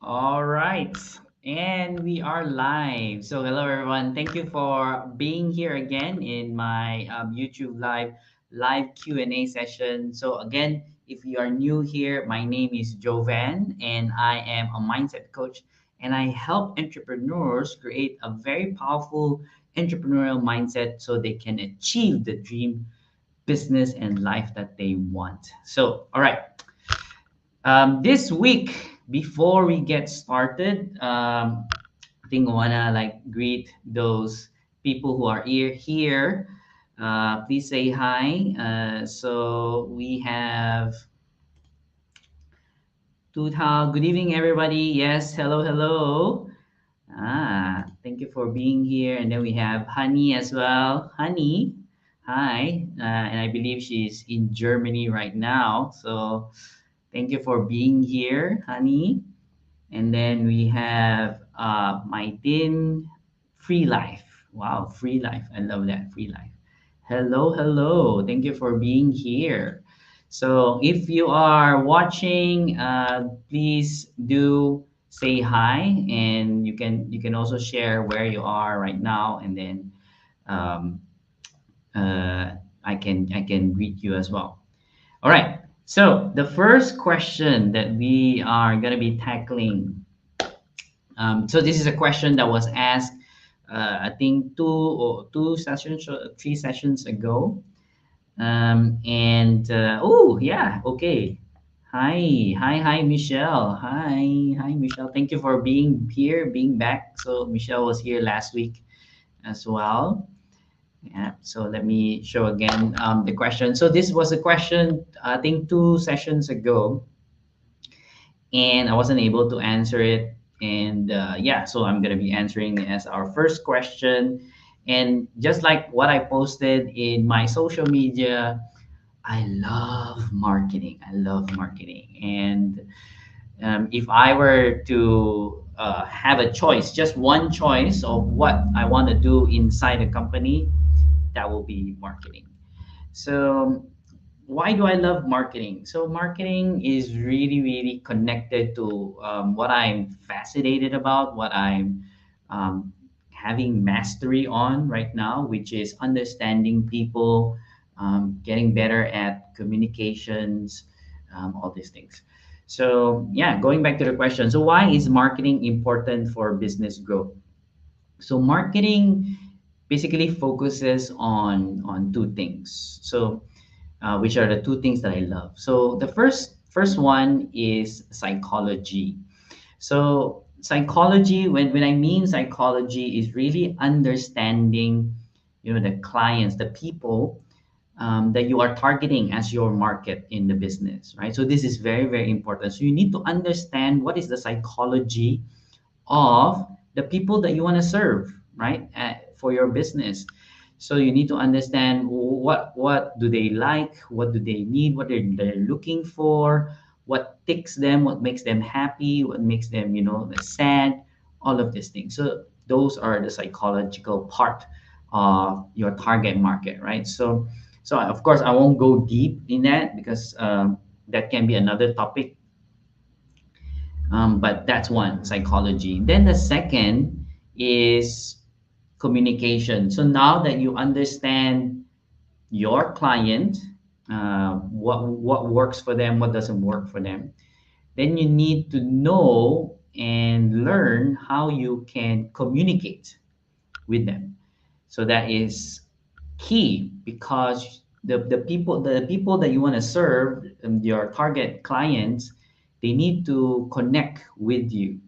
All right. And we are live. So, hello, everyone. Thank you for being here again in my YouTube live Q&A session. So, again, if you are new here, my name is Jovan, and I am a mindset coach, and I help entrepreneurs create a very powerful entrepreneurial mindset so they can achieve the dream business and life that they want. So, all right. This week, before we get started, I think I wanna like greet those people who are here. Please say hi. So we have Tutal. Good evening, everybody. Yes, hello, hello. Thank you for being here. And then we have Honey as well. Honey, hi. And I believe she's in Germany right now. So thank you for being here, Honey. And then we have my Din Free Life. Wow, Free Life. I love that. Free Life. Hello, hello. Thank you for being here. So if you are watching, please do say hi, and you can also share where you are right now, and then um, uh, I can greet you as well. All right. So the first question that we are gonna be tackling, so this is a question that was asked, I think two sessions, or 3 sessions ago. And oh yeah, okay. Hi, Michelle. Hi, Michelle. Thank you for being here, being back. So Michelle was here last week as well. Yeah. So let me show again the question. So this was a question I think 2 sessions ago, and I wasn't able to answer it. And yeah, so I'm gonna be answering it as our first question. And just like what I posted in my social media, I love marketing. I love marketing. And if I were to have a choice, just one choice of what I want to do inside a company, that will be marketing. So why do I love marketing? So marketing is really, really connected to what I'm fascinated about, what I'm um, having mastery on right now, which is understanding people, getting better at communications, all these things. So yeah, going back to the question. So why is marketing important for business growth? So marketing basically focuses on two things. So which are the two things that I love. So the first one is psychology. So psychology, when I mean psychology, is really understanding, the clients, the people that you are targeting as your market in the business, right? So this is very, very important. So you need to understand what is the psychology of the people that you want to serve, right? For your business. So you need to understand what do they like, what do they need, what they're looking for, what ticks them, what makes them happy, what makes them, sad, all of these things. So those are the psychological part of your target market, right? So of course I won't go deep in that because that can be another topic, but that's one, psychology. Then the second is communication. So now that you understand your client, what works for them, what doesn't work for them, then you need to know and learn how you can communicate with them. So that is key because the people that you want to serve, your target clients, they need to connect with you,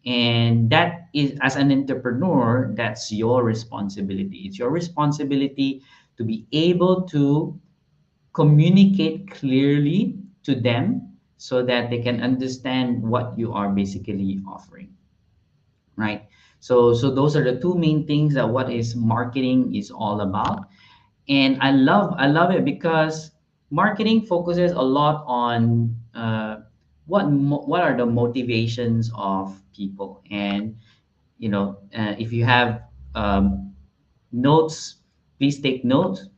and that is, as an entrepreneur, that's your responsibility. It's your responsibility to be able to communicate clearly to them so that they can understand what you are basically offering, right? So those are the two main things that what is marketing is all about. And I love it because marketing focuses a lot on what are the motivations of people. And if you have notes, please take notes.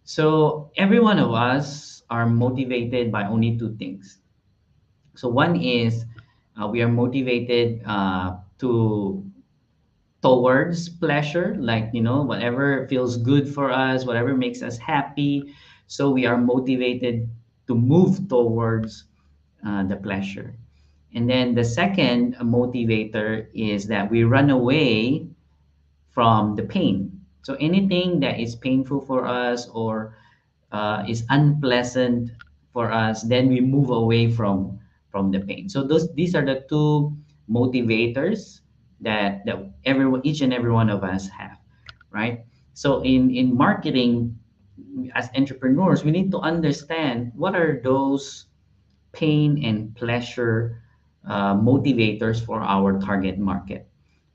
So every one of us are motivated by only two things. So one is We are motivated to towards pleasure, like, whatever feels good for us, whatever makes us happy. So we are motivated to move towards the pleasure. And then the second motivator is that we run away from the pain. So anything that is painful for us, or is unpleasant for us, then we move away from the pain. So these are the two motivators that everyone, each and every one of us have, right? So in marketing, as entrepreneurs, we need to understand what are those pain and pleasure motivators for our target market.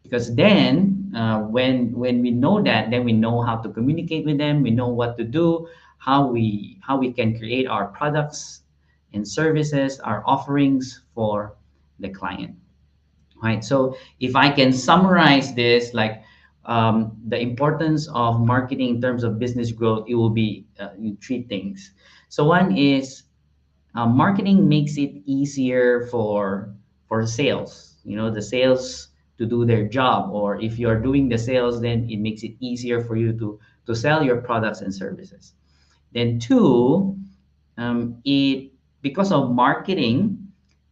Because then, when we know that, then we know how to communicate with them. We know what to do, how we can create our products and services, our offerings for the client. Right. So if I can summarize this, like, the importance of marketing in terms of business growth, it will be in three things. So one is, marketing makes it easier for sales, the sales to do their job. Or if you're doing the sales, then it makes it easier for you to sell your products and services. Then two, it because of marketing,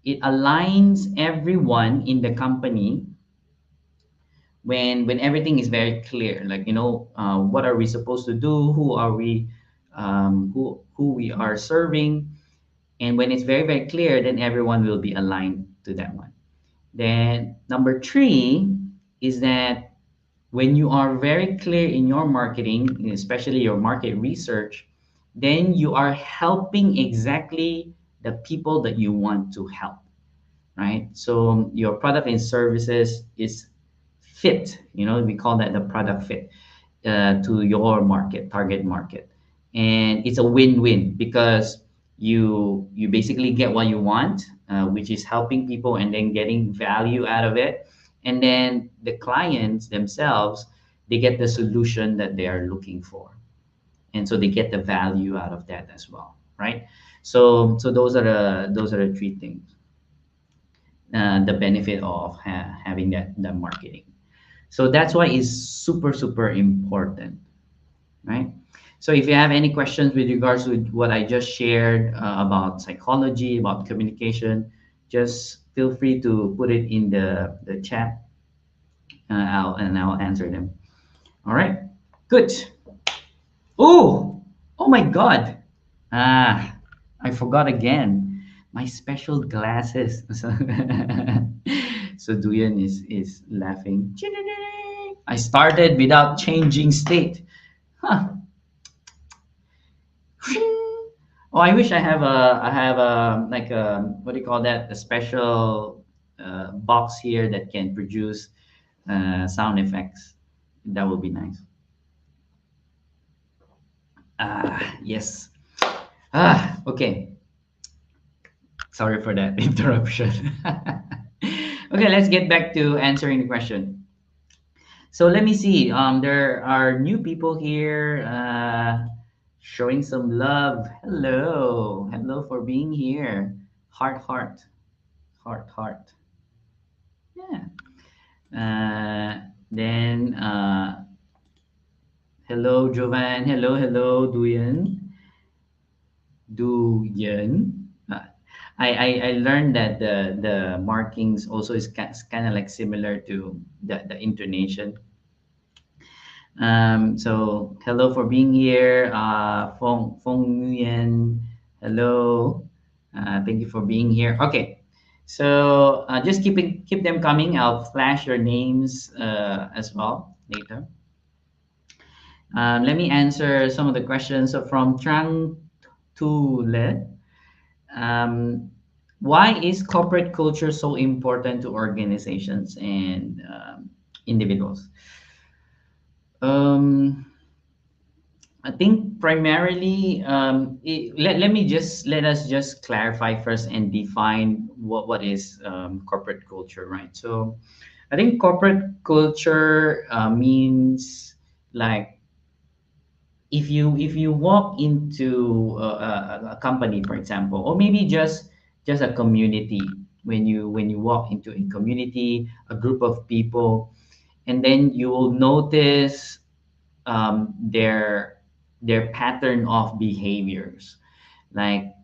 it aligns everyone in the company when everything is very clear, like, what are we supposed to do, who are we, who we are serving. And when it's very, very clear, then everyone will be aligned to that one. Then number three is that when you are very clear in your marketing, especially your market research, then you are helping exactly the people that you want to help, right? So your product and services is fit, we call that the product fit, to your market, target market. And it's a win-win, because you basically get what you want, which is helping people and then getting value out of it. And then the clients themselves, they get the solution that they are looking for, and so they get the value out of that as well, right? So those are the three things, the benefit of having that marketing. So that's why it's super, super important, right? So if you have any questions with regards to what I just shared, about psychology, about communication, just feel free to put it in the chat, I'll answer them. All right, good. Oh my God. Ah, I forgot again. My special glasses. So Duyan is laughing. I started without changing state. Huh. Oh, I wish I have a like a, what do you call that? A special box here that can produce sound effects. That would be nice. Yes. Okay. Sorry for that interruption. Okay, let's get back to answering the question. So let me see. There are new people here, showing some love. Hello, hello for being here. Heart, heart, heart, heart. Yeah. Then hello, Jovan. Hello, hello, Duyan. Duyan. Uh, I learned that the markings also is kind of like similar to the intonation. So hello for being here, Fong Nguyen. Hello, thank you for being here. Okay, so just keep them coming. I'll flash your names as well later. Let me answer some of the questions. So from Trang Tule, um, why is corporate culture so important to organizations and individuals? Um, I think primarily, let us just clarify first and define what is corporate culture, right? So I think corporate culture means, like, if you walk into a company, for example, or maybe just a community, when you walk into a community, a group of people, and then you will notice their pattern of behaviors. Like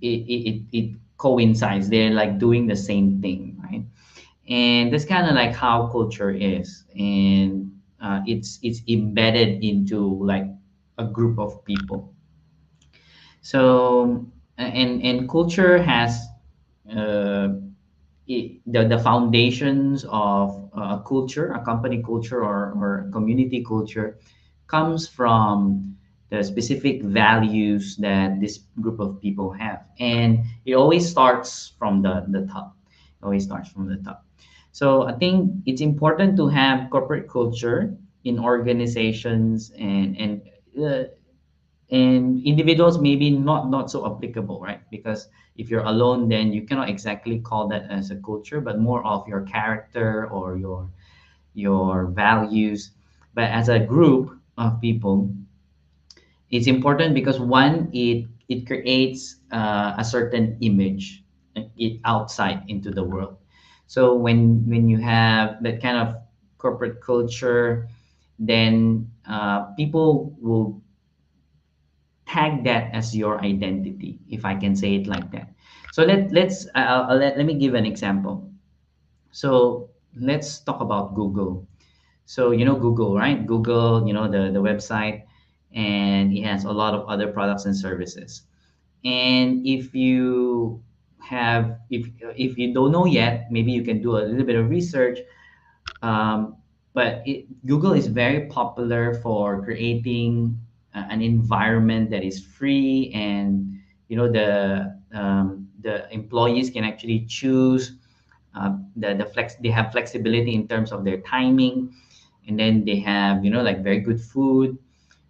it coincides. They're like doing the same thing, right? And that's kind of like how culture is, and it's embedded into like a group of people. So and culture has uh, the foundations of a culture, a company culture, or community culture, comes from the specific values that this group of people have, and it always starts from the top. It always starts from the top. So I think it's important to have corporate culture in organizations, uh, and individuals maybe not so applicable, right? Because if you're alone, then you cannot exactly call that as a culture, but more of your character or your values. But as a group of people, it's important because one, it creates a certain image, it outside into the world. So when you have that kind of corporate culture, then people will tag that as your identity, if I can say it like that. So let me give an example. So let's talk about Google. So you know Google, right? Google, you know the website, and it has a lot of other products and services. And if you don't know yet, maybe you can do a little bit of research. Google is very popular for creating an environment that is free, and the employees can actually choose the flex. They have flexibility in terms of their timing, and then they have like very good food,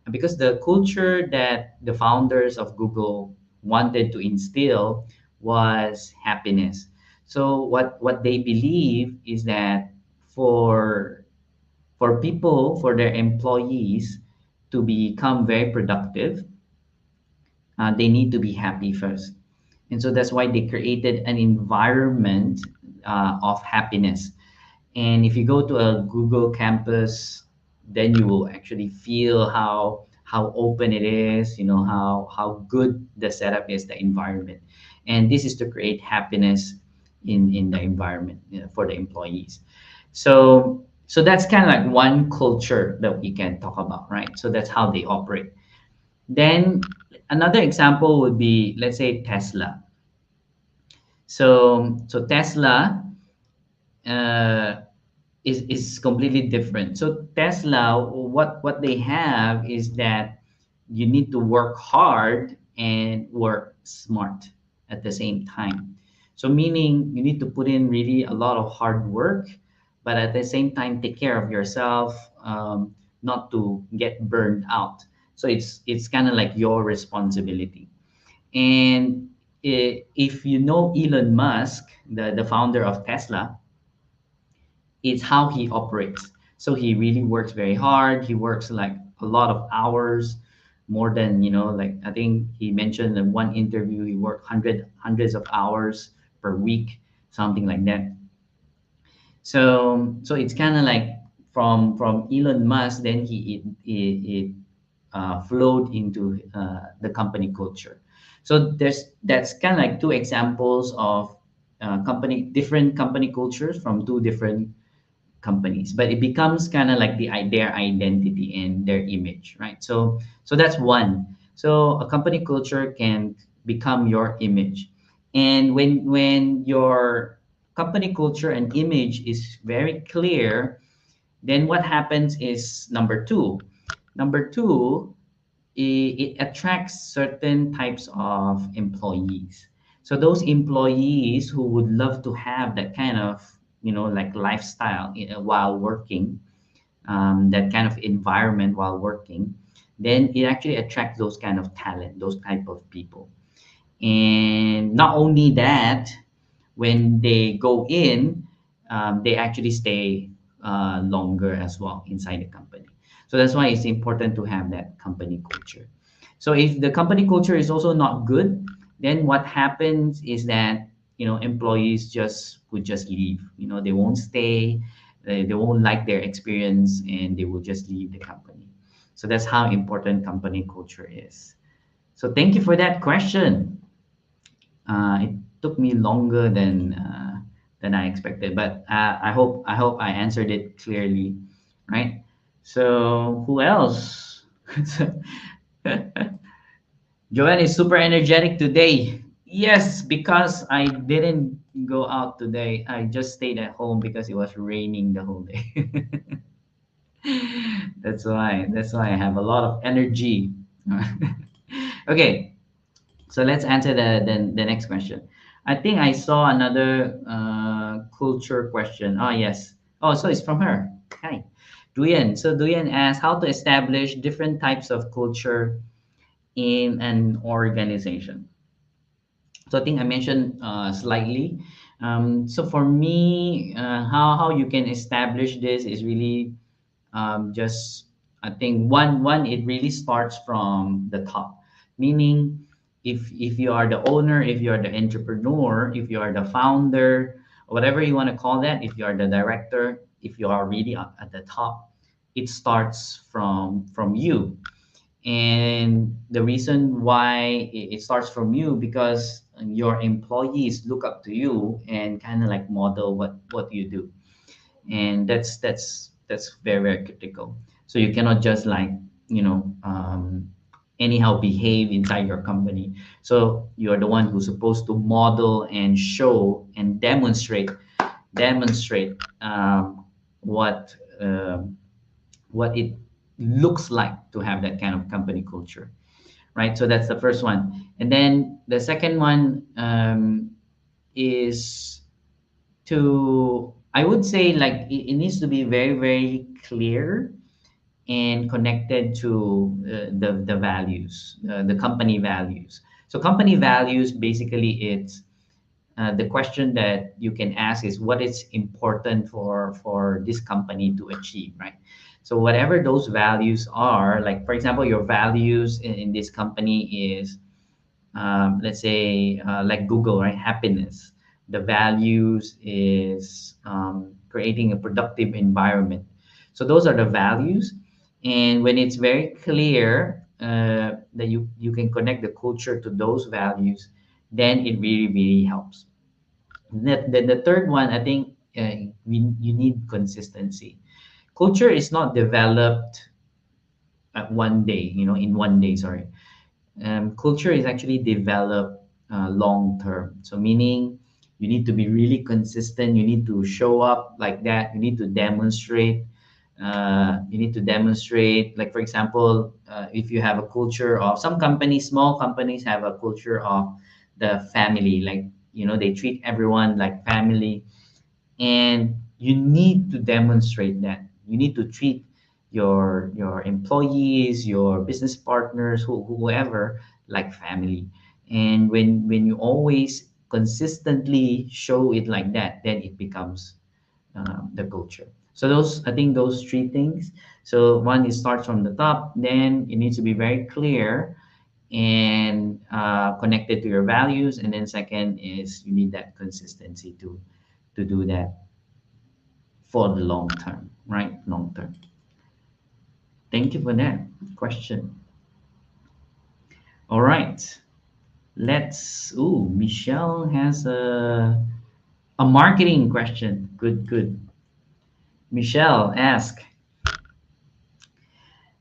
because the culture that the founders of Google wanted to instill was happiness. So what they believe is that for for their employees to become very productive, they need to be happy first. And so that's why they created an environment of happiness. And if you go to a Google campus, then you will actually feel how open it is, how good the setup is, the environment. And this is to create happiness in the environment, for the employees. So that's kind of like one culture that we can talk about, right? So that's how they operate. Then another example would be, let's say, Tesla. So Tesla uh, is completely different. So Tesla, what they have is that you need to work hard and work smart at the same time. So meaning you need to put in really a lot of hard work, but at the same time take care of yourself, not to get burned out. So it's kind of like your responsibility. And if you know Elon Musk, the founder of Tesla, it's how he operates. So he really works very hard. He works like a lot of hours, more than, like I think he mentioned in one interview he worked hundreds of hours per week, something like that. So it's kind of like from Elon Musk, then it flowed into the company culture. So that's kind of like two examples of company different company cultures from two different companies, but it becomes kind of like their identity and their image, right? So that's one. So a company culture can become your image. And when your company culture and image is very clear, then what happens is number two, it attracts certain types of employees. So those employees who would love to have that kind of, like lifestyle, while working, that kind of environment while working, then it actually attracts those kind of talent, those type of people. And not only that, when they go in, they actually stay longer as well inside the company. So that's why it's important to have that company culture. So if the company culture is also not good, then what happens is that employees just would just leave. They won't stay, they won't like their experience, and they will just leave the company. So that's how important company culture is. So thank you for that question. It took me longer than I expected, but I hope I answered it clearly, right? So who else? Joanne is super energetic today. Yes, because I didn't go out today. I just stayed at home because it was raining the whole day. That's why I have a lot of energy. Okay, so let's answer the next question. I think I saw another culture question. Oh, yes. Oh, so it's from her. Hi. Duyan. So Duyan asked how to establish different types of culture in an organization. So I think I mentioned slightly. So for me, how you can establish this is really just, I think, one it really starts from the top, meaning if you are the owner, if you are the entrepreneur, if you are the founder, whatever you want to call that, if you are the director, if you are really at the top, it starts from you. And the reason why it starts from you, because your employees look up to you and kind of like model what you do. And that's very, very critical. So you cannot just like, anyhow behave inside your company. So you're the one who's supposed to model and show and demonstrate what what it looks like to have that kind of company culture, right? So that's the first one. And then the second one is to, I would say, like it needs to be very, very clear and connected to the values, the company values. So company values, basically, it's the question that you can ask is what is important for this company to achieve, right? So whatever those values are, like for example, your values in this company is, let's say, like Google, right? Happiness. The values is creating a productive environment. So those are the values, and when it's very clear that you can connect the culture to those values, then it really, really helps. The third one, I think, you need consistency. Culture is not developed at one day, in one day. Sorry, culture is actually developed long term. So meaning you need to be really consistent. You need to show up like that. You need to demonstrate. You need to demonstrate. Like for example, if you have a culture of some companies, small companies have a culture of the family. Like they treat everyone like family, and you need to demonstrate that. You need to treat your employees, your business partners, whoever, like family. And when you always consistently show it like that, then it becomes the culture. So those, I think, those three things. So one, it starts from the top, then it needs to be very clear and connected to your values, and then second is you need that consistency to do that for the long term, right? Long term. Thank you for that question. All right. Michelle has a marketing question. Good, good. Michelle ask.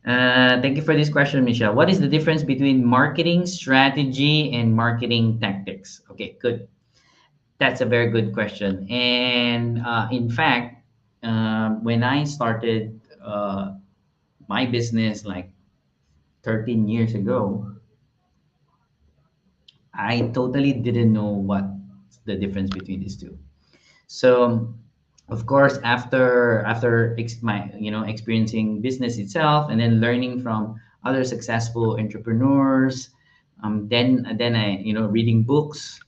Thank you for this question, Michelle. What is the difference between marketing strategy and marketing tactics? Okay, good. That's a very good question. And in fact, when I started my business like 13 years ago, I totally didn't know what the difference between these two. So, of course, after my experiencing business itself, and then learning from other successful entrepreneurs, then I reading books,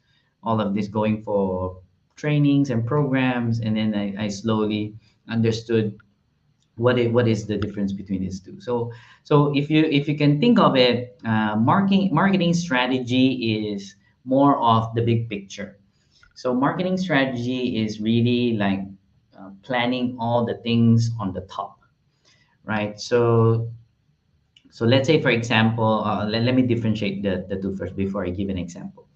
all of this, going for trainings and programs, and then I slowly understood what is the difference between these two. So if you can think of it, marketing strategy is more of the big picture. So marketing strategy is really like planning all the things on the top, right? So let's say, for example, let me differentiate the two first before I give an example.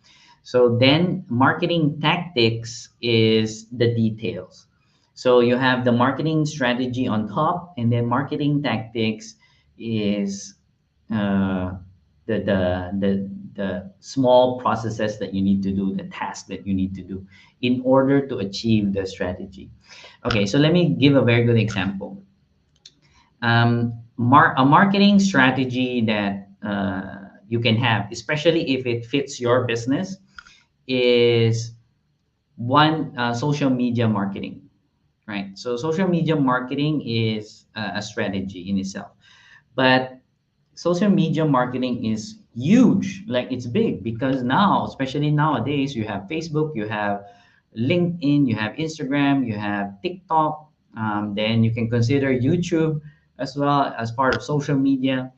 So then marketing tactics is the details. So you have the marketing strategy on top, and then marketing tactics is uh, the small processes that you need to do, the tasks that you need to do in order to achieve the strategy. Okay, so let me give a very good example. A marketing strategy that you can have, especially if it fits your business, is one, social media marketing, right? So social media marketing is a strategy in itself, but social media marketing is huge, like it's big, because now, especially nowadays, you have Facebook, you have LinkedIn, you have Instagram, you have TikTok, then you can consider YouTube as well as part of social media,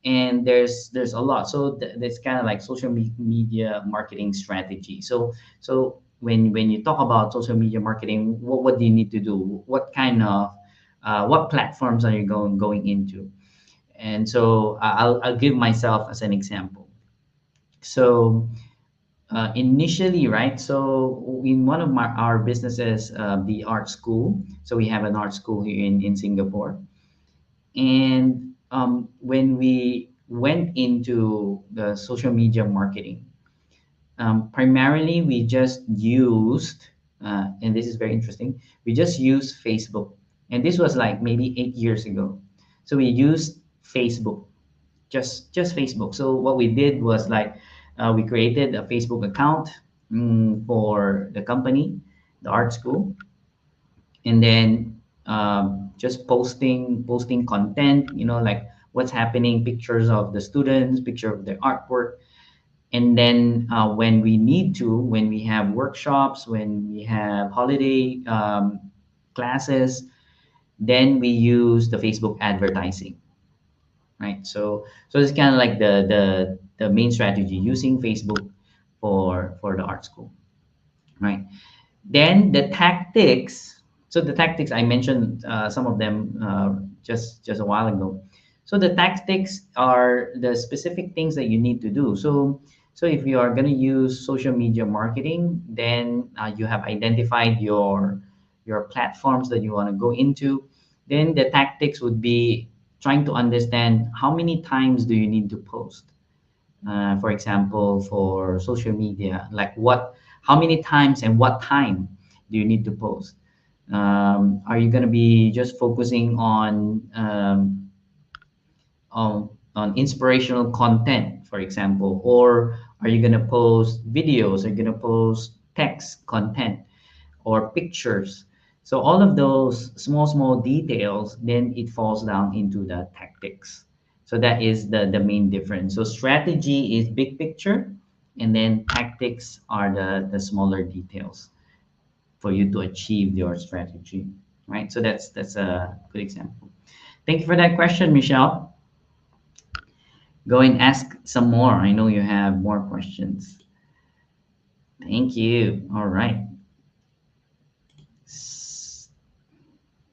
and there's a lot. So that's kind of like social media marketing strategy. So when you talk about social media marketing, what do you need to do, what kind of what platforms are you going into? And so I'll give myself as an example. So initially, right, so in one of our businesses, the art school, so we have an art school here in Singapore. And when we went into the social media marketing, primarily we just used, and this is very interesting, we just used Facebook. And this was like maybe 8 years ago. So we used Facebook, just Facebook. So what we did was like we created a Facebook account, for the company, the art school, and then just posting content, like what's happening, pictures of the students, picture of their artwork. And then when we need to, when we have workshops, when we have holiday classes, then we use the Facebook advertising, right? So it's kind of like the main strategy, using Facebook for the art school, right? Then the tactics. So the tactics I mentioned, some of them just a while ago. So the tactics are the specific things that you need to do. So if you are going to use social media marketing, then you have identified your platforms that you want to go into. Then the tactics would be trying to understand how many times do you need to post. For example, for social media, like how many times and what time do you need to post? Are you going to be just focusing on inspirational content, for example, or are you going to post videos? Are you going to post text content or pictures? So all of those small details, then it falls down into the tactics. So that is the main difference. So strategy is big picture, and then tactics are the smaller details for you to achieve your strategy, right? So that's a good example. Thank you for that question, Michelle. Go and ask some more. I know you have more questions. Thank you. All right.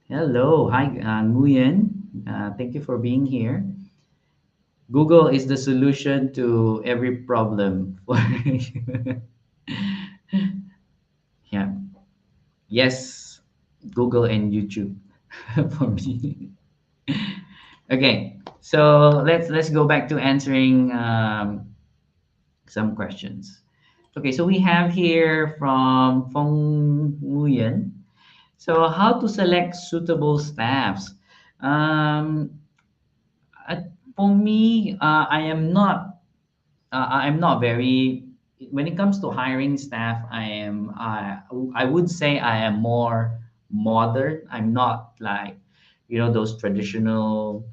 Hello, hi, Nguyen. Thank you for being here. Google is the solution to every problem. Yeah. Yes, Google and YouTube for me. Okay, so let's go back to answering some questions. Okay, so we have here from Feng Nguyen. So how to select suitable staffs? Um, Uh, for me, I'm not very. When it comes to hiring staff, I would say I am more modern. I'm not like, those traditional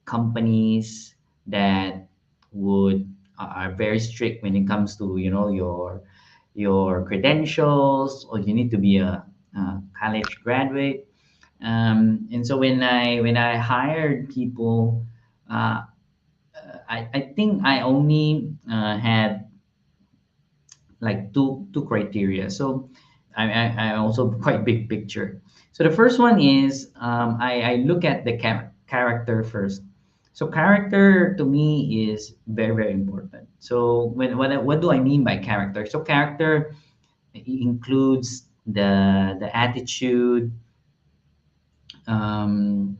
companies that would are very strict when it comes to, your credentials, or you need to be a college graduate. And so when I hired people, I think I only had like two criteria. So I also quite big picture. So the first one is I look at the character first. So character to me is very important. So what do I mean by character? So character includes the attitude. Um,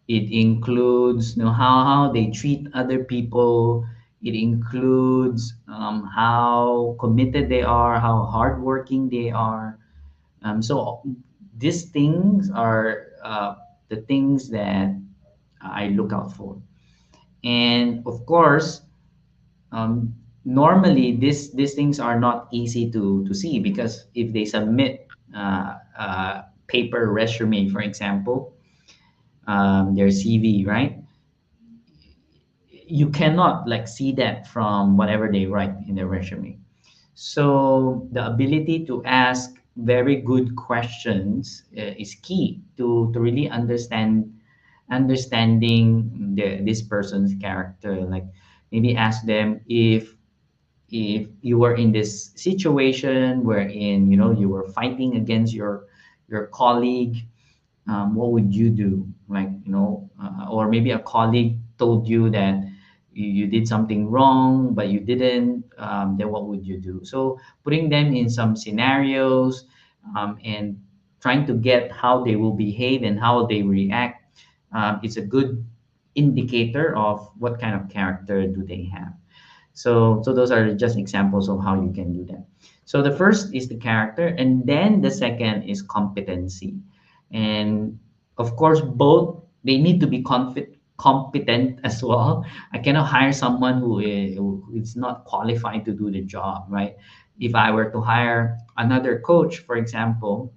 it includes how they treat other people. It includes how committed they are, how hardworking they are. So these things are the things that I look out for. And of course, um, normally these things are not easy to see, because if they submit paper resume, for example, their CV, right? You cannot like see that from whatever they write in their resume. So the ability to ask very good questions is key to really understanding this person's character. Like maybe ask them if you were in this situation wherein you were fighting against your colleague, what would you do? Like, or maybe a colleague told you that you did something wrong, but you didn't. Then what would you do? So putting them in some scenarios, and trying to get how they will behave and how they react, is a good indicator of what kind of character do they have. So those are just examples of how you can do that. So the first is the character, and then the second is competency. And of course, both they need to be competent as well. I cannot hire someone who is not qualified to do the job, right? If I were to hire another coach, for example,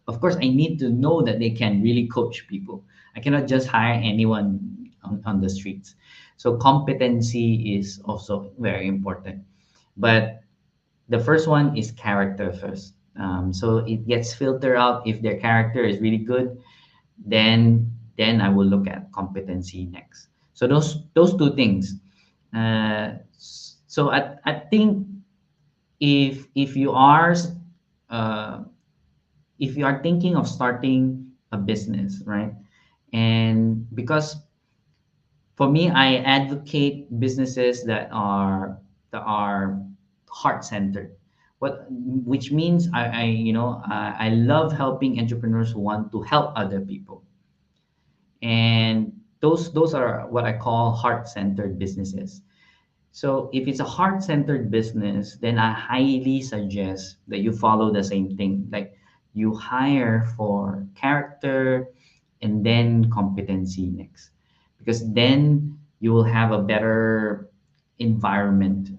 of course I need to know that they can really coach people. I cannot just hire anyone on the streets. So competency is also very important. But the first one is character first. So it gets filtered out. If their character is really good, then I will look at competency next. So those two things. So I think if you are uh, if you are thinking of starting a business, right? And because for me, I advocate businesses that are heart centered. Which means I love helping entrepreneurs who want to help other people. And those are what I call heart centered businesses. So if it's a heart-centered business, then I highly suggest that you follow the same thing. Like you hire for character and then competency next, because then you will have a better environment.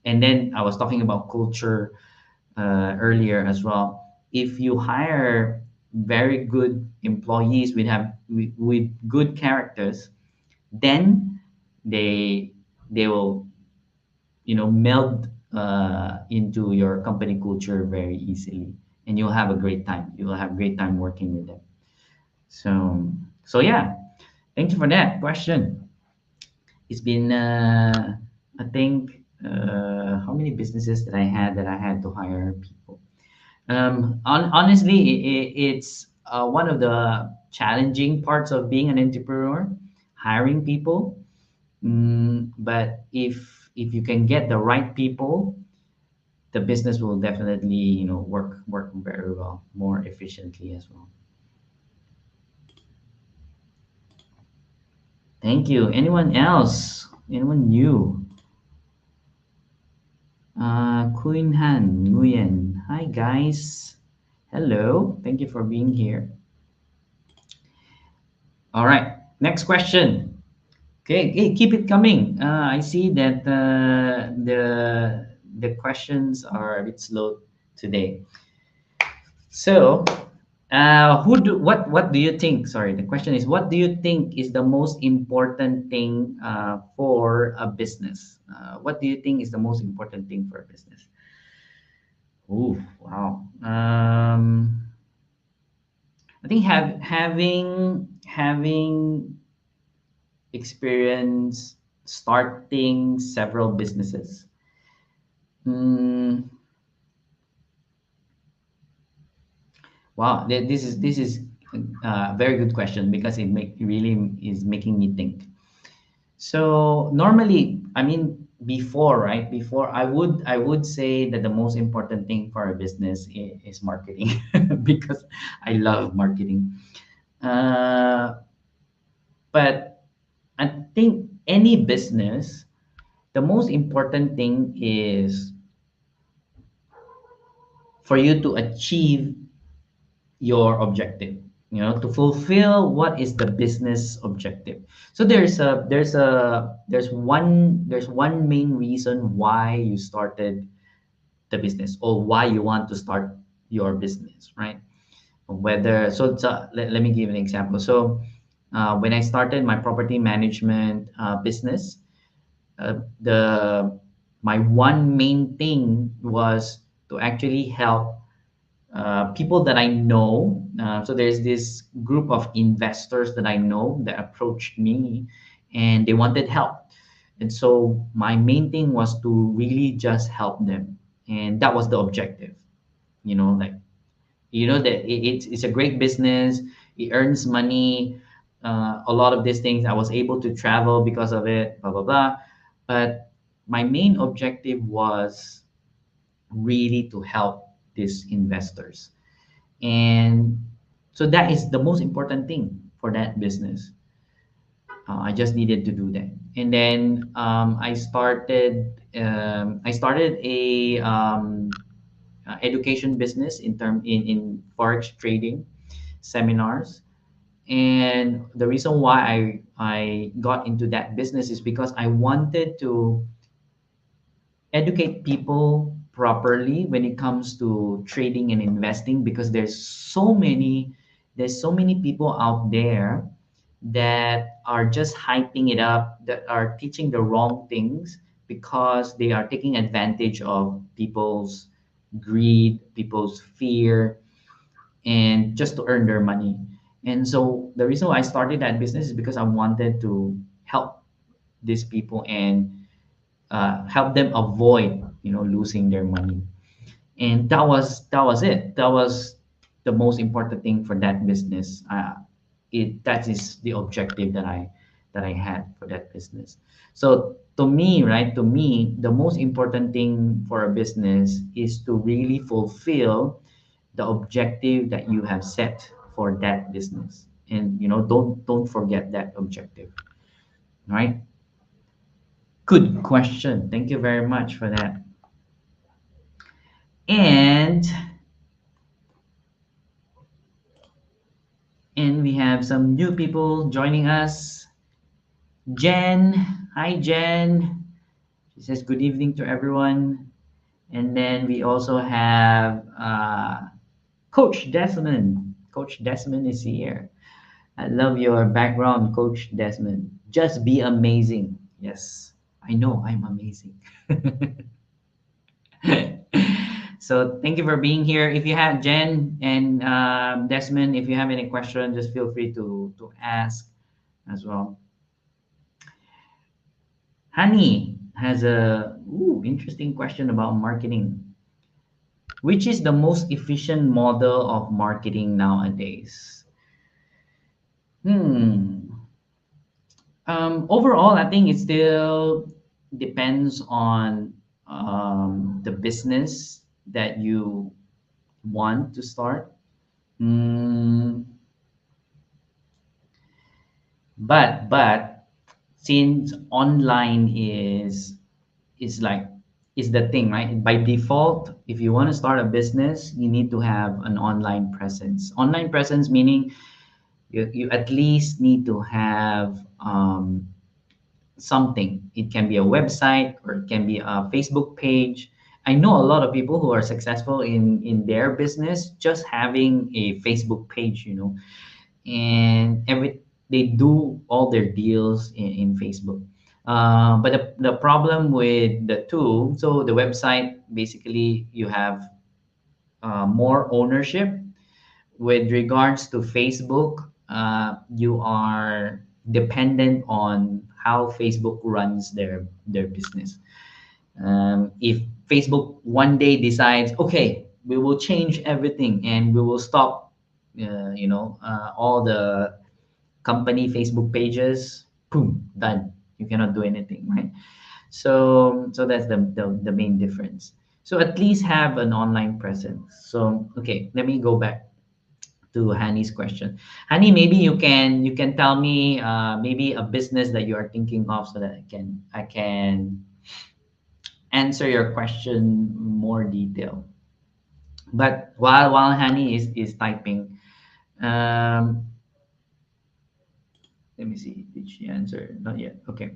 And then I was talking about culture earlier as well. If you hire very good employees with good characters, then they will meld into your company culture very easily, and you'll have a great time. You'll have a great time working with them. So yeah, thank you for that question. It's been I think how many businesses that I had to hire people. Honestly, it's one of the challenging parts of being an entrepreneur, hiring people. But if you can get the right people, the business will definitely work very well, more efficiently as well. Thank you. Anyone else? Anyone new? Queen Han Nguyen. Hi guys. Hello. Thank you for being here. All right. Next question. Okay, hey, keep it coming. I see that the questions are a bit slow today. So, what do you think? Sorry, the question is, what do you think is the most important thing for a business? What do you think is the most important thing for a business? Ooh, wow. I think having experience starting several businesses Mm, wow, this is a very good question because it make really is making me think. So normally, I mean, before, right? Before, I would say that the most important thing for a business is marketing because I love marketing. Uh, but I think any business, the most important thing is for you to achieve your objective, to fulfill what is the business objective. So there's one main reason why you started the business or why you want to start your business, right? Let me give an example. So when I started my property management business, the my one main thing was to actually help people that I know. So there's this group of investors that I know that approached me and they wanted help. And so my main thing was to really just help them. And that was the objective, like, that it's a great business, it earns money. A lot of these things, I was able to travel because of it, blah, blah, blah. But my main objective was really to help these investors. And so that is the most important thing for that business. I just needed to do that. And then I started a education business in forex trading seminars. And the reason why I got into that business is because I wanted to educate people properly when it comes to trading and investing, because there's so many people out there that are just hyping it up, that are teaching the wrong things because they are taking advantage of people's greed, people's fear, and just to earn their money. And so the reason why I started that business is because I wanted to help these people and help them avoid losing their money. And that was it. That was the most important thing for that business. That is the objective that I had for that business. So to me, right, to me, the most important thing for a business is to really fulfill the objective that you have set for that business. And don't forget that objective, right? Good question. Thank you very much for that. And we have some new people joining us. Jen, hi Jen. She says good evening to everyone. And then we also have Coach Desmond. Coach Desmond is here. I love your background, Coach Desmond. Just be amazing. Yes, I know I'm amazing. So thank you for being here. If you have Jen and Desmond, if you have any question, just feel free to ask as well. Honey has a interesting question about marketing. Which is the most efficient model of marketing nowadays? Hmm. Overall, I think it still depends on the business that you want to start. Mm, but since online is like is the thing, right? By default, if you want to start a business, you need to have an online presence. Online presence meaning you at least need to have something. It can be a website or it can be a Facebook page. I know a lot of people who are successful in their business just having a Facebook page, and they do all their deals in Facebook. But the problem with the two, so the website, basically you have more ownership. With regards to Facebook, you are dependent on how Facebook runs their business. If Facebook one day decides, okay, we will change everything and we will stop, all the company Facebook pages. Boom, done. You cannot do anything, right? So that's the main difference. So at least have an online presence. So okay, let me go back to Hani's question. Hani, maybe you can tell me maybe a business that you are thinking of so that I can answer your question more detail. But while Hani is typing, um, let me see. Did she answer? Not yet. Okay.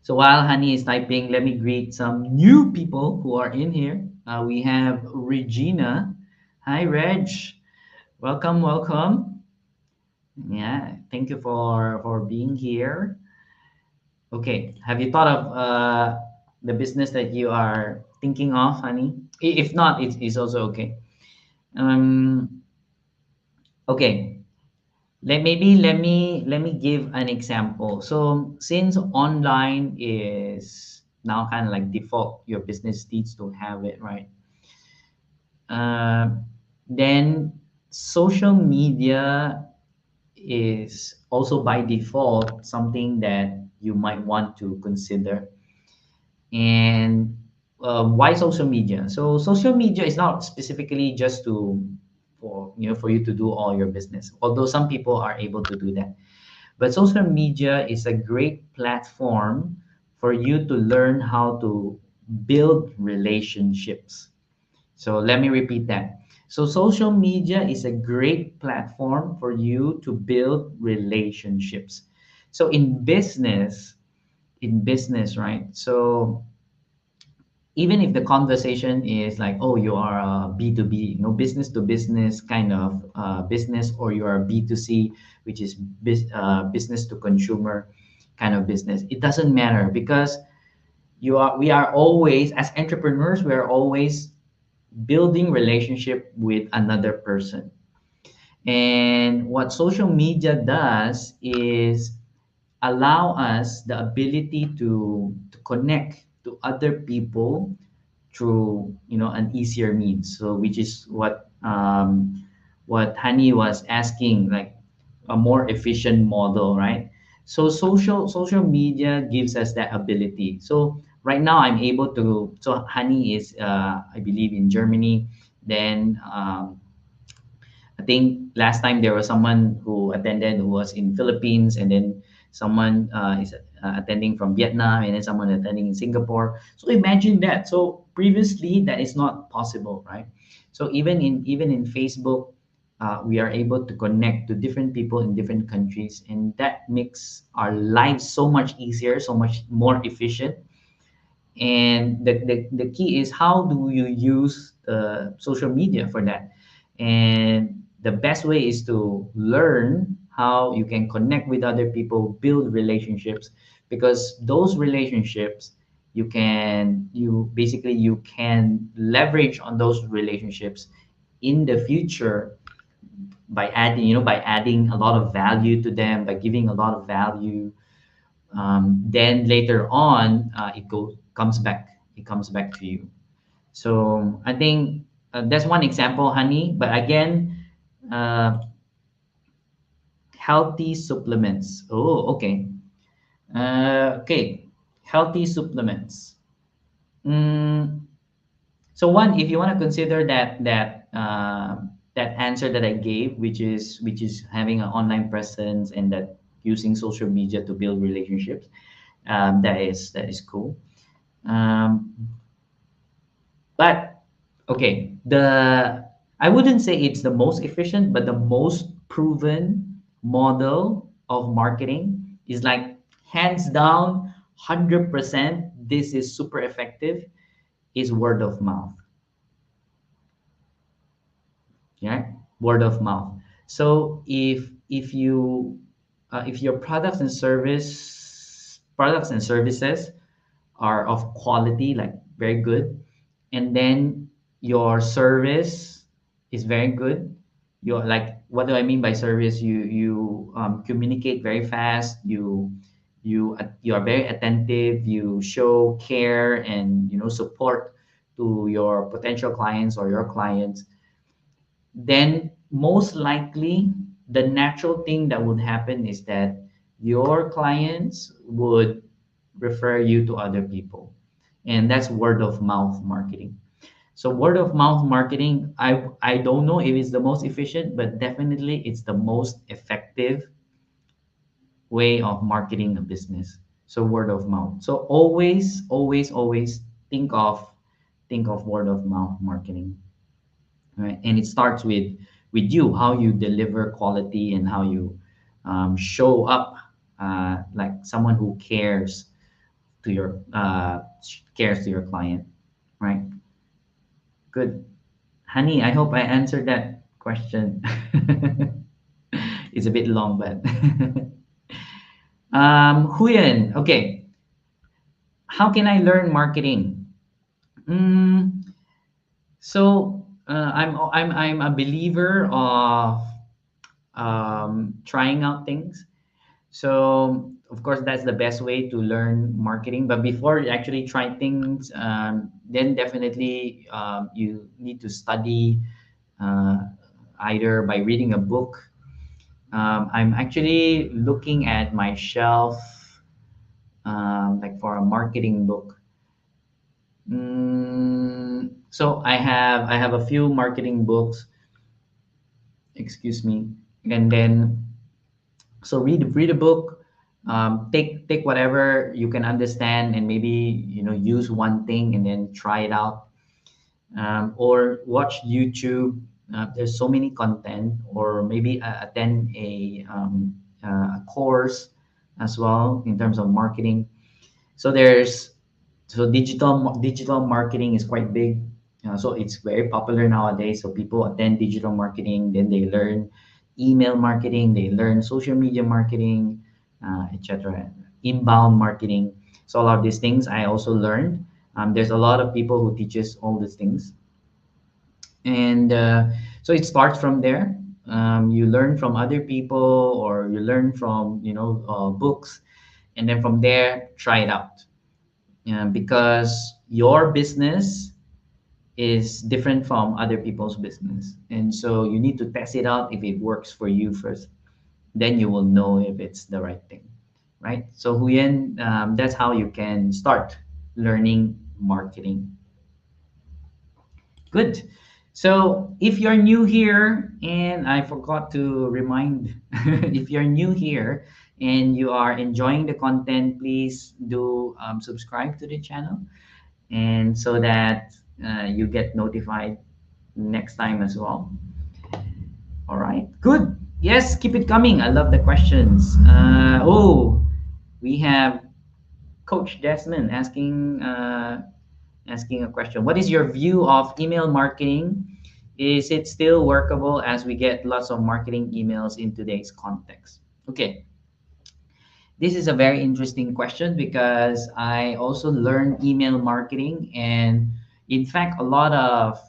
So while Hani is typing, let me greet some new people who are in here. We have Regina. Hi, Reg. Welcome, welcome. Yeah, thank you for being here. Okay, have you thought of the business that you are thinking of, Hani? If not, it's also okay. Um, okay, let me give an example. So since online is now kind of like default, your business needs to have it, right? uh, then social media is also by default something that you might want to consider. And why social media? So social media is not specifically just to for you to do all your business, although some people are able to do that. But social media is a great platform for you to learn how to build relationships. So let me repeat that. So social media is a great platform for you to build relationships. So in business, right? So even if the conversation is like, oh, you are a B2B, business to business kind of business, or you are B2C, which is business to consumer kind of business, it doesn't matter, because we are always, as entrepreneurs, we are always building relationship with another person. And what social media does is allow us the ability to connect to other people through an easier means. So which is what Hani was asking, like a more efficient model, right? So social media gives us that ability. So right now I'm able to. So Hani is I believe in Germany. Then I think last time there was someone who attended who was in Philippines, and then someone is attending from Vietnam, and then someone attending in Singapore. So imagine that. So previously that is not possible, right? So even in Facebook, we are able to connect to different people in different countries, and that makes our lives so much easier, so much more efficient. And the key is, how do you use social media for that? And the best way is to learn how you can connect with other people, build relationships, because those relationships, you can leverage on those relationships in the future by adding a lot of value to them, by giving a lot of value. Then later on, it comes back to you. So I think that's one example, Honey. But again, uh, healthy supplements. Oh, okay. Okay, healthy supplements. Mm, so one, if you want to consider that answer that I gave, which is having an online presence and that using social media to build relationships, that is cool. Um, but okay, I wouldn't say it's the most efficient, but the most proven model of marketing is like hands down, 100%. This is super effective. Is word of mouth. Yeah, word of mouth. So if your products and services are of quality, like very good, and then your service is very good. You're like, what do I mean by service? You communicate very fast. you are very attentive, you show care and support to your potential clients or your clients, then most likely the natural thing that would happen is that your clients would refer you to other people, and that's word of mouth marketing. So word of mouth marketing, I don't know if it's the most efficient, but definitely it's the most effective way of marketing a business. So word of mouth. So always think of word of mouth marketing, right? And it starts with you, how you deliver quality and how you show up like someone who cares to your client, right? Good. Honey, I hope I answered that question. It's a bit long, but Huyen, okay. How can I learn marketing? Mm, I'm a believer of trying out things. So of course that's the best way to learn marketing. But before you actually try things, then definitely you need to study uh, either by reading a book. I'm actually looking at my shelf, like for a marketing book. So I have a few marketing books. Excuse me, and then so read a book. Take whatever you can understand, and maybe use one thing and then try it out, or watch YouTube. There's so many content, or maybe attend a course as well in terms of marketing. So digital marketing is quite big. So it's very popular nowadays. So people attend digital marketing, then they learn email marketing, they learn social media marketing, etc. Inbound marketing. So a lot of these things I also learned. There's a lot of people who teaches all these things, and so it starts from there. You learn from other people, or you learn from books, and then from there try it out, because your business is different from other people's business, and so you need to test it out if it works for you first. Then you will know if it's the right thing, right? So Huyen, that's how you can start learning marketing. Good. So if you're new here, and I forgot to remind, if you're new here and you are enjoying the content, please do subscribe to the channel, and so that you get notified next time as well. All right, good. Yes, keep it coming. I love the questions. We have Coach Desmond asking a question. What is your view of email marketing? Is it still workable as we get lots of marketing emails in today's context? Okay, this is a very interesting question because I also learned email marketing, and in fact, a lot of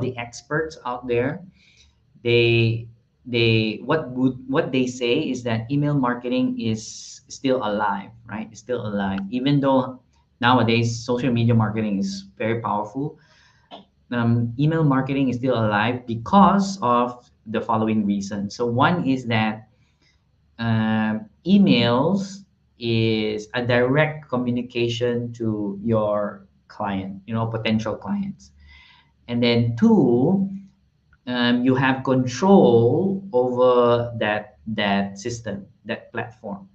the experts out there, they what they say is that email marketing is still alive, right? It's still alive, even though nowadays social media marketing is very powerful. Email marketing is still alive because of the following reasons. So one is that emails is a direct communication to your client, potential clients. And then two, you have control over that system, that platform.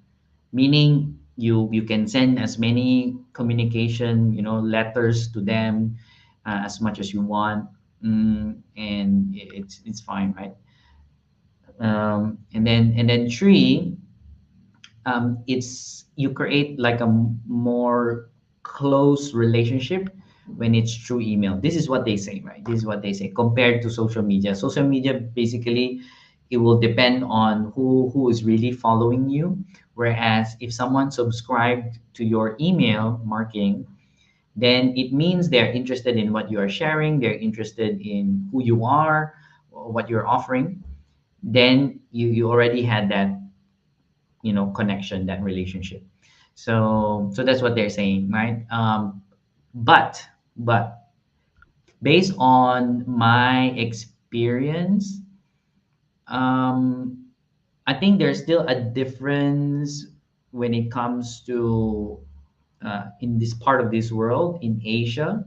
Meaning you can send as many communication, letters to them, as much as you want, and it's fine, right? And then three, it's you create like a more close relationship when it's through email. This is what they say, right? This is what they say compared to social media. Social media, basically, it will depend on who is really following you. Whereas if someone subscribed to your email marketing, then it means they're interested in what you are sharing, they're interested in who you are, or what you're offering. Then you already had that connection, that relationship. So that's what they're saying, right? But based on my experience, um, I think there's still a difference when it comes to in this part of this world, in Asia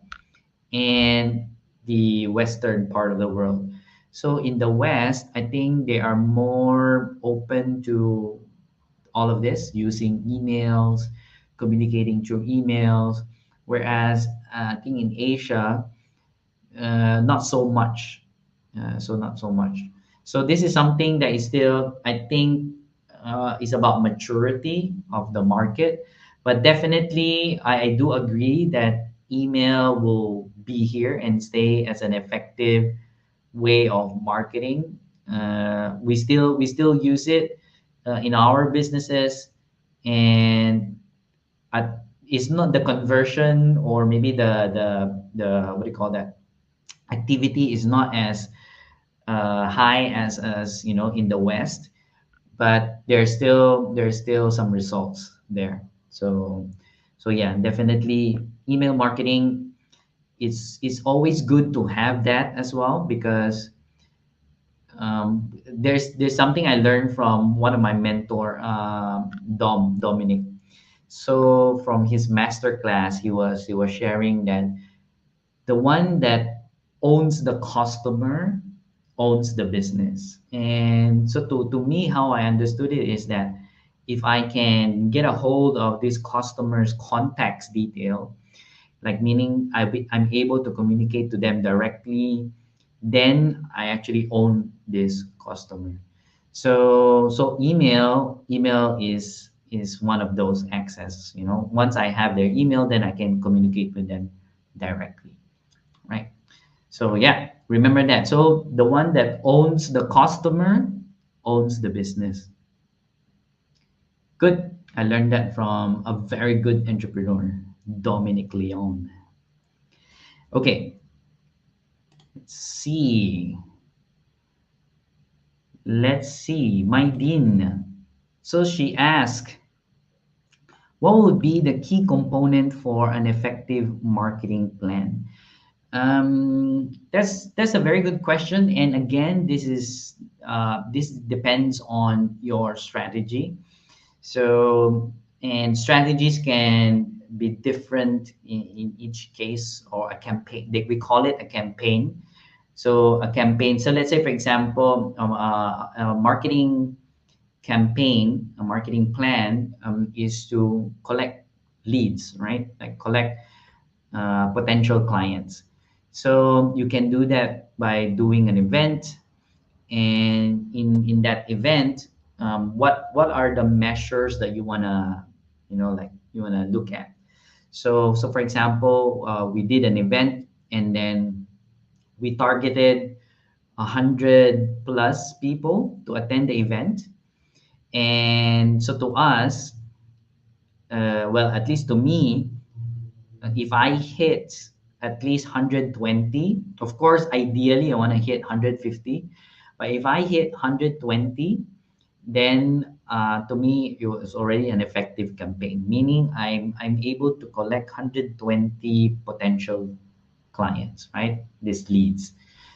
and the Western part of the world. So in the West, I think they are more open to all of this, using emails, communicating through emails, whereas I think in Asia, not so much. So not so much. So this is something that is still, I think, is about maturity of the market. But definitely, I do agree that email will be here and stay as an effective way of marketing. We still use it in our businesses, and at, it's not the conversion, or maybe the what do you call that, activity is not as high as in the West, but there's still some results there. So yeah, definitely email marketing is always good to have that as well, because there's something I learned from one of my mentor, Dominic. So from his master class, he was sharing that the one that owns the customer owns the business. And so to me, how I understood it is that if I can get a hold of this customer's contacts detail, like meaning I'm able to communicate to them directly, then I actually own this customer. So email is one of those access. Once I have their email, then I can communicate with them directly, right? So yeah, remember that. So the one that owns the customer owns the business. Good. I learned that from a very good entrepreneur, Dominic Leon. Okay, let's see. Let's see. My Dean. So she asked, what would be the key component for an effective marketing plan? That's a very good question. And again, this depends on your strategy. So, and strategies can be different in each case, or a campaign. We call it a campaign. So a campaign. So let's say, for example, a marketing campaign, a marketing plan is to collect leads, right? Like collect potential clients. So you can do that by doing an event, and in that event, what are the measures that you wanna, like you wanna look at? So for example, we did an event, and then we targeted 100 plus people to attend the event. And so to us, well, at least to me, if I hit at least 120, of course, ideally I want to hit 150. But if I hit 120, then to me it was already an effective campaign. Meaning I'm able to collect 120 potential clients, right? These leads.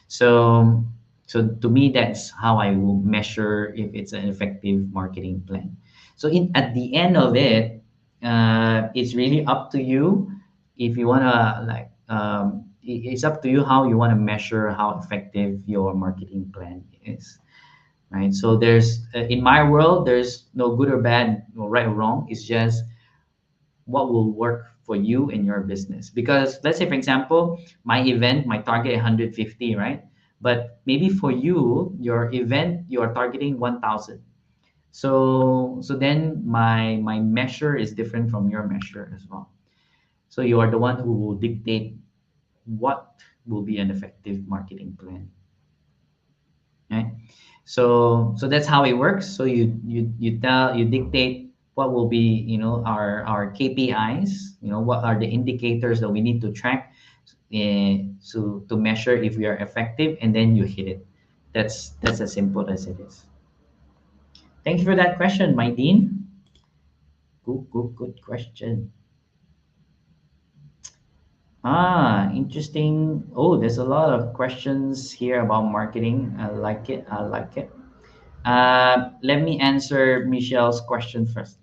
So so to me, that's how I will measure if it's an effective marketing plan. So in at the end of it, it's really up to you if you wanna, like, it's up to you how you want to measure how effective your marketing plan is, right? So there's in my world, there's no good or bad, or right or wrong. It's just what will work for you in your business. Because let's say, for example, my event, my target 150, right? But maybe for you, your event, you are targeting 1000. So then my measure is different from your measure as well. So you are the one who will dictate what will be an effective marketing plan, right? So that's how it works. So you dictate what will be, our KPIs. What are the indicators that we need to track, to measure if we are effective, and then you hit it. That's as simple as it is. Thank you for that question, my Dean. Good question. Ah, interesting. Oh, there's a lot of questions here about marketing. I like it. I like it. Let me answer Michelle's question first.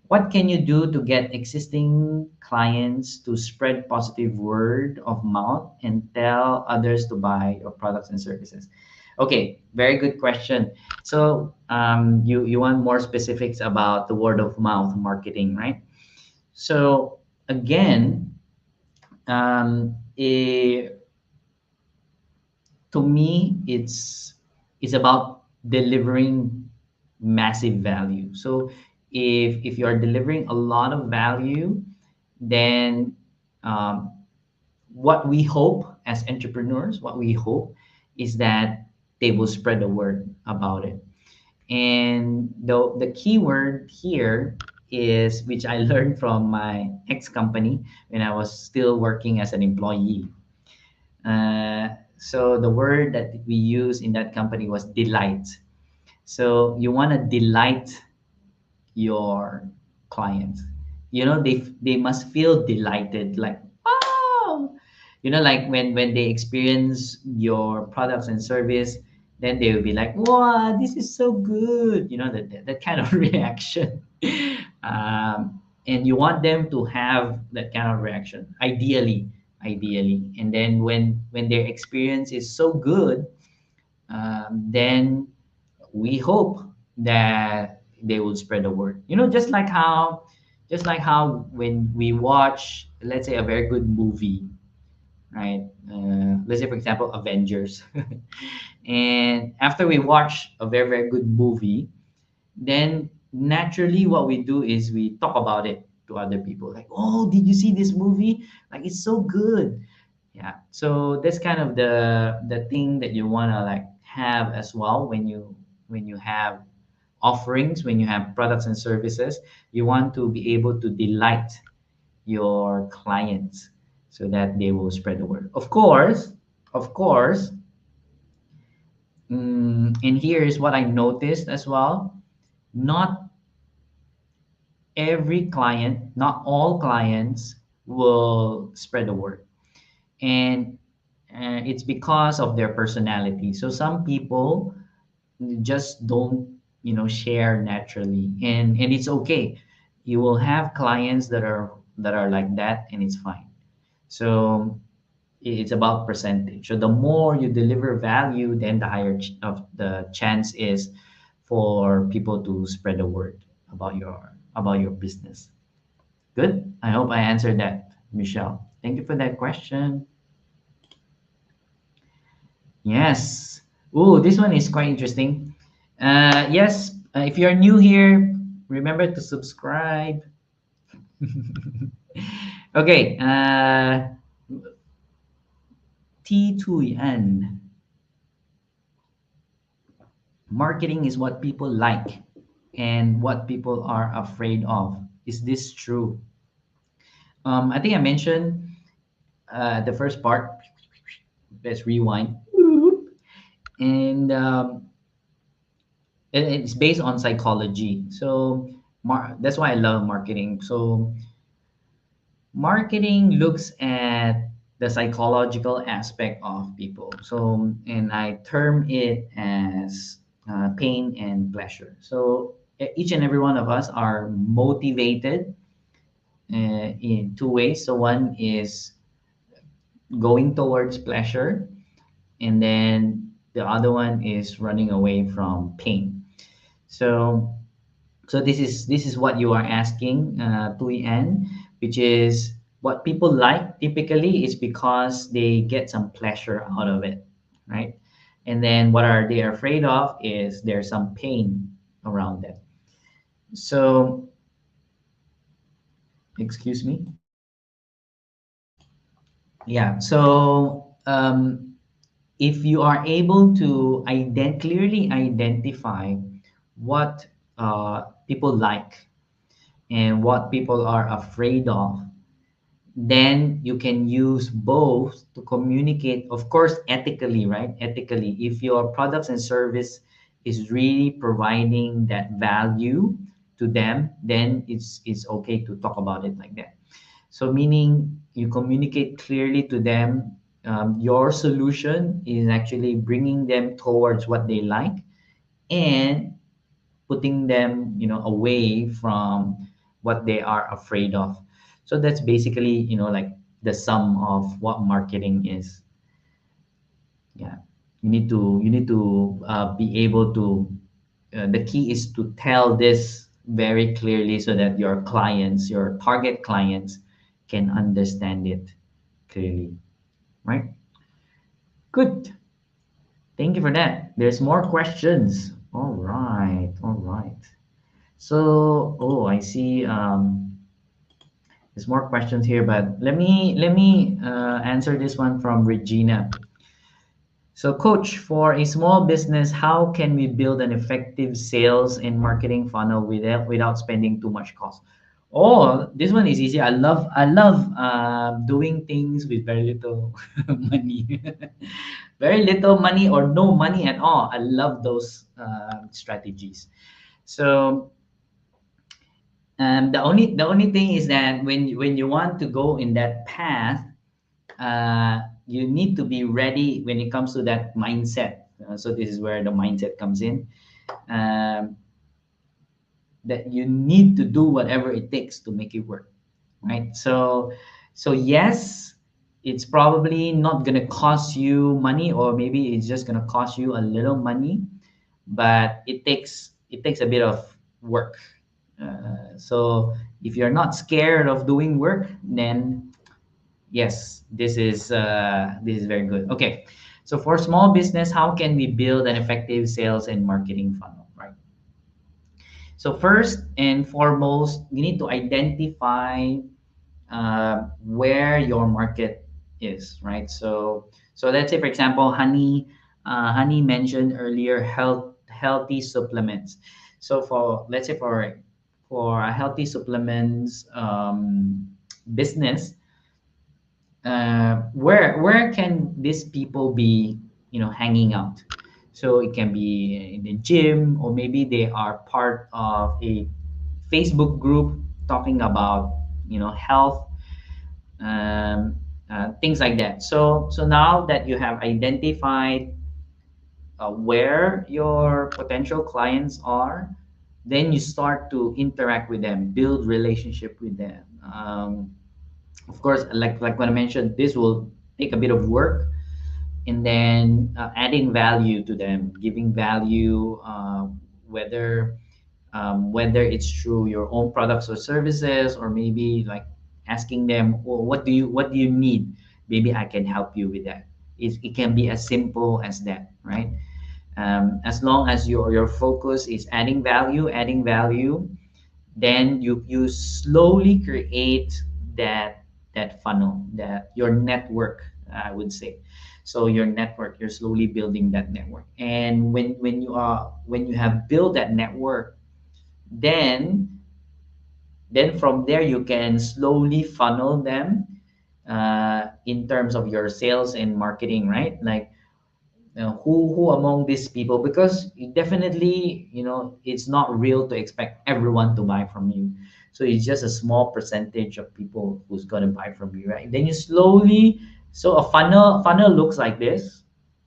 What can you do to get existing clients to spread positive word of mouth and tell others to buy your products and services? Okay, very good question. So, you want more specifics about the word of mouth marketing, right? So, again, to me, it's about delivering massive value. So, if you are delivering a lot of value, then um, what we hope as entrepreneurs, what we hope is that they will spread the word about it. And the key word here is, which I learned from my ex company when I was still working as an employee. So the word that we use in that company was delight. So you want to delight your clients. They must feel delighted, like, wow. Like when they experience your products and service, then they will be like, wow, this is so good. That kind of reaction. And you want them to have that kind of reaction, ideally. And then when their experience is so good, then we hope that they will spread the word. Just like how when we watch, let's say, a very good movie, right? Let's say, for example, Avengers. And after we watch a very, very good movie, then naturally what we do is we talk about it to other people. Like, oh, did you see this movie? Like, it's so good. Yeah. So that's kind of the thing that you want to like have as well when you have offerings, when you have products and services. You want to be able to delight your clients so that they will spread the word. Of course, and here is what I noticed as well. Not every client, not all clients will spread the word. And it's because of their personality. So some people just don't, share naturally, and it's okay. You will have clients that are like that, and it's fine. So it's about percentage. So the more you deliver value, then the higher of the chance is for people to spread the word about your business. Good. I hope I answered that, Michelle. Thank you for that question. Yes. Ooh, this one is quite interesting. Yes, if you're new here, remember to subscribe. Okay. T2N. Marketing is what people like and what people are afraid of. Is this true? I think I mentioned the first part. Let's rewind. And it's based on psychology. So that's why I love marketing. So marketing looks at the psychological aspect of people. So, and I term it as pain and pleasure. So each and every one of us are motivated in two ways. So one is going towards pleasure, and then the other one is running away from pain. So this is what you are asking, Tuyen, which is what people like typically is because they get some pleasure out of it, right? And then what are they afraid of is there's some pain around that. So, excuse me. Yeah. So if you are able to clearly identify what people like and what people are afraid of, then you can use both to communicate, of course, ethically, right? Ethically, if your products and service is really providing that value to them, then it's okay to talk about it like that. So meaning you communicate clearly to them. Your solution is actually bringing them towards what they like, and putting them, away from what they are afraid of. So that's basically, like the sum of what marketing is. Yeah, you need to be able to. The key is to tell this very clearly so that your clients, your target clients, can understand it clearly, right? Good. Thank you for that. There's more questions. All right. All right. So, oh, I see. There's more questions here, but let me answer this one from Regina. So, coach, for a small business, how can we build an effective sales and marketing funnel without spending too much cost? Oh, this one is easy. I love doing things with very little money, very little money or no money at all. I love those strategies. So the only thing is that when you want to go in that path, you need to be ready when it comes to that mindset. So this is where the mindset comes in. Um, that you need to do whatever it takes to make it work, right? So yes, it's probably not gonna cost you money, or maybe it's just gonna cost you a little money, but it takes a bit of work. So if you're not scared of doing work, then yes, this is very good. Okay, so for small business, how can we build an effective sales and marketing funnel, right? So first and foremost, you need to identify where your market is, right? So let's say, for example, honey mentioned earlier healthy supplements. So for, let's say, for a healthy supplements business, where can these people be, hanging out? So it can be in the gym, or maybe they are part of a Facebook group talking about, health, um, things like that. So now that you have identified where your potential clients are, then you start to interact with them, build relationship with them. Of course, like what I mentioned, this will take a bit of work, and then adding value to them, giving value, whether it's through your own products or services, or maybe like asking them, well, what do you need? Maybe I can help you with that. It can be as simple as that, right? As long as your focus is adding value, then you slowly create that funnel, that your network, I would say. So your network, you're slowly building that network, and when you have built that network, then from there you can slowly funnel them in terms of your sales and marketing, right? Like, who among these people, because definitely, it's not real to expect everyone to buy from you. So it's just a small percentage of people who's going to buy from you, right? Then you slowly, so a funnel looks like this,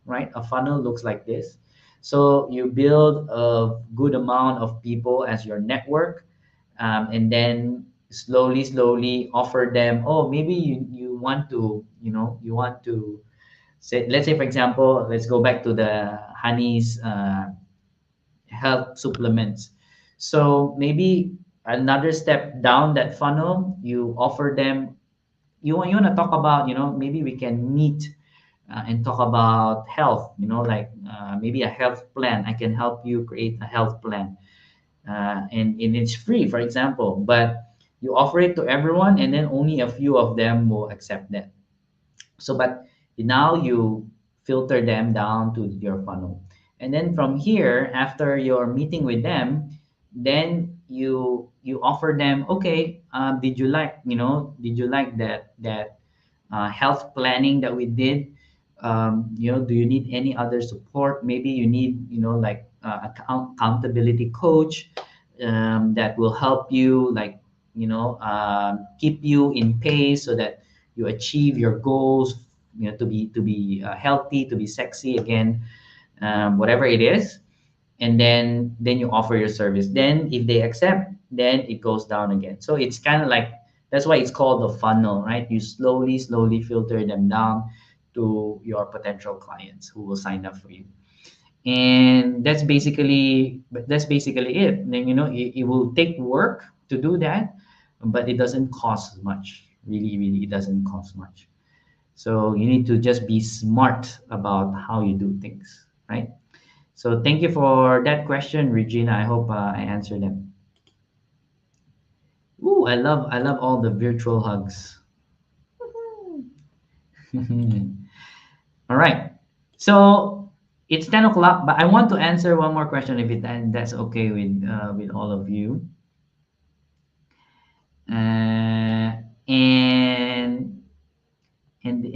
right? A funnel looks like this. So you build a good amount of people as your network, and then slowly offer them, oh, maybe you want to, say, let's say, for example, let's go back to the honey's health supplements. So maybe another step down that funnel, you offer them, you want to talk about, maybe we can meet and talk about health, like, maybe a health plan. I can help you create a health plan, and it's free, for example, but you offer it to everyone, and then only a few of them will accept that. So, but now you filter them down to your funnel, and then from here, after your meeting with them, then you offer them, okay, did you like that health planning that we did? Do you need any other support? Maybe you need, like, accountability coach, that will help you, like, keep you in pace so that you achieve your goals, to be healthy, to be sexy again, whatever it is. And then you offer your service. Then if they accept, then it goes down again. So it's kind of like, that's why it's called the funnel, right? You slowly filter them down to your potential clients who will sign up for you. And that's basically it. Then, it will take work to do that, but it doesn't cost much. Really, it doesn't cost much. So you need to just be smart about how you do things, right? So thank you for that question, Regina. I hope I answered them. Ooh, I love all the virtual hugs. All right. So it's 10 o'clock, but I want to answer one more question, if it and that's okay with all of you. And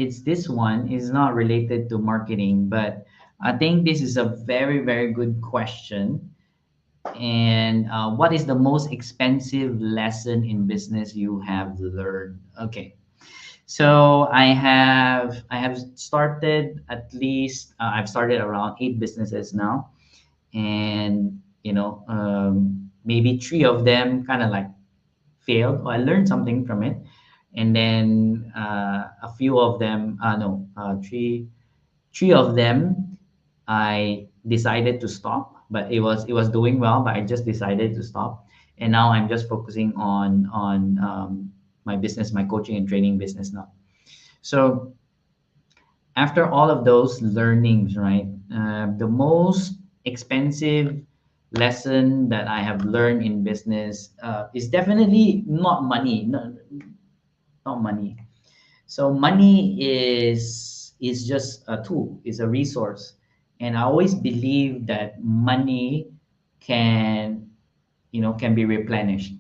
it's this one is not related to marketing, but I think this is a very good question. And what is the most expensive lesson in business you have learned? Okay, so I have started at least I've started around 8 businesses now, and maybe 3 of them kind of like failed, or I learned something from it, and then a few of them, no, three of them I decided to stop, but it was doing well, but I just decided to stop, and now I'm just focusing on my business, my coaching and training business now. So after all of those learnings, right, the most expensive lesson that I have learned in business is definitely not money, not money. So money is just a tool, is a resource, and I always believe that money can can be replenished.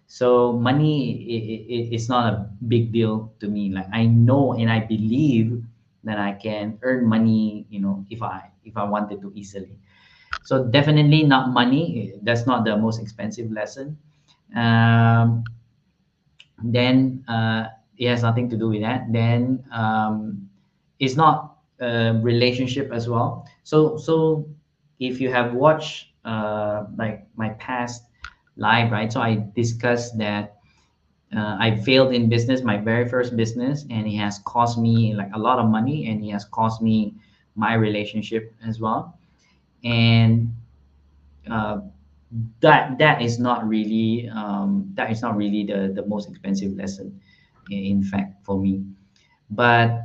So money is not a big deal to me. Like, I know and I believe that I can earn money, if I wanted to easily. So definitely not money. That's not the most expensive lesson. Um, then it has nothing to do with that. Then it's not a relationship as well. So if you have watched like my past live, right? So I discussed that I failed in business, my very first business, and it has cost me like a lot of money, and it has cost me my relationship as well. And uh, that is not really the most expensive lesson, in fact, for me. But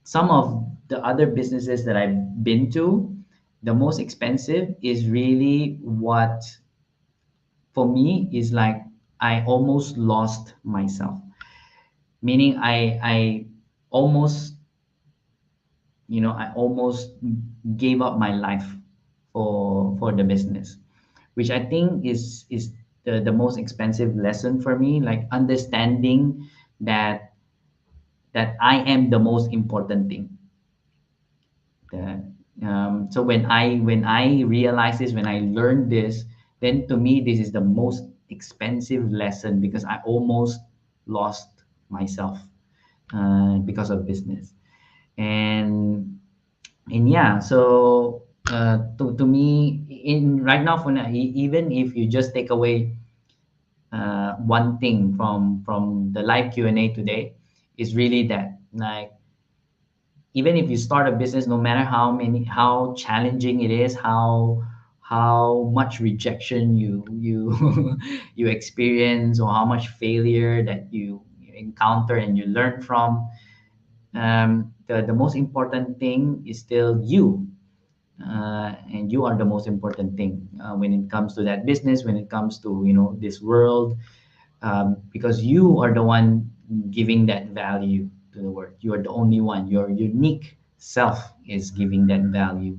some of the other businesses that I've been to, the most expensive is really what, for me, is like, I almost lost myself. Meaning, I almost, I almost gave up my life for the business, which I think is the most expensive lesson for me, like understanding that I am the most important thing. That, so when I realized this, when I learned this, then to me this is the most expensive lesson, because I almost lost myself because of business. And and yeah, so to me, in right now, for now, even if you just take away one thing from the live Q&A today, is really that, like, even if you start a business, no matter how challenging it is, how much rejection you you experience, or how much failure that you encounter and you learn from, the most important thing is still you. And you are the most important thing when it comes to that business, when it comes to this world, because you are the one giving that value to the world. You are the only one. Your unique self is giving that value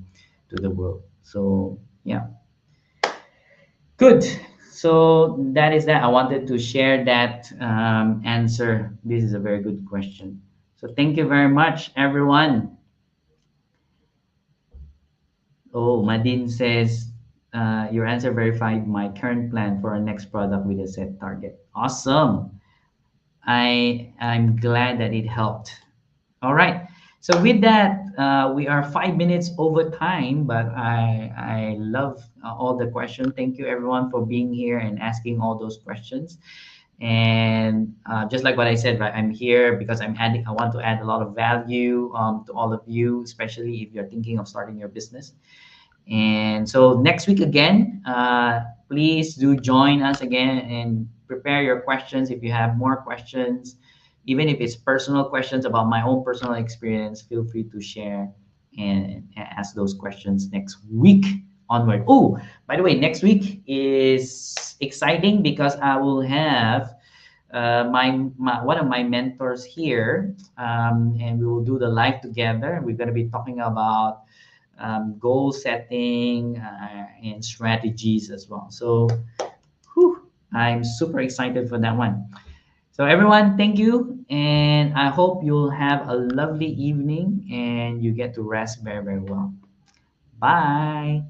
to the world. So yeah, good. So that is that. I wanted to share that answer. This is a very good question. So thank you very much, everyone. Oh, Madin says, Your answer verified my current plan for our next product with a set target. Awesome. I'm glad that it helped. All right. So with that, we are 5 minutes over time, but I love all the questions. Thank you everyone for being here and asking all those questions. And just like what I said, right, I'm here because I want to add a lot of value to all of you, especially if you're thinking of starting your business. And so next week again, please do join us again and prepare your questions if you have more questions. Even if it's personal questions about my own personal experience, feel free to share and ask those questions next week onward. Oh, by the way, next week is exciting because I will have my one of my mentors here, and we will do the live together. We're going to be talking about goal setting and strategies as well. So, whew, I'm super excited for that one. So, everyone, thank you. And I hope you'll have a lovely evening and you get to rest very, very well. Bye.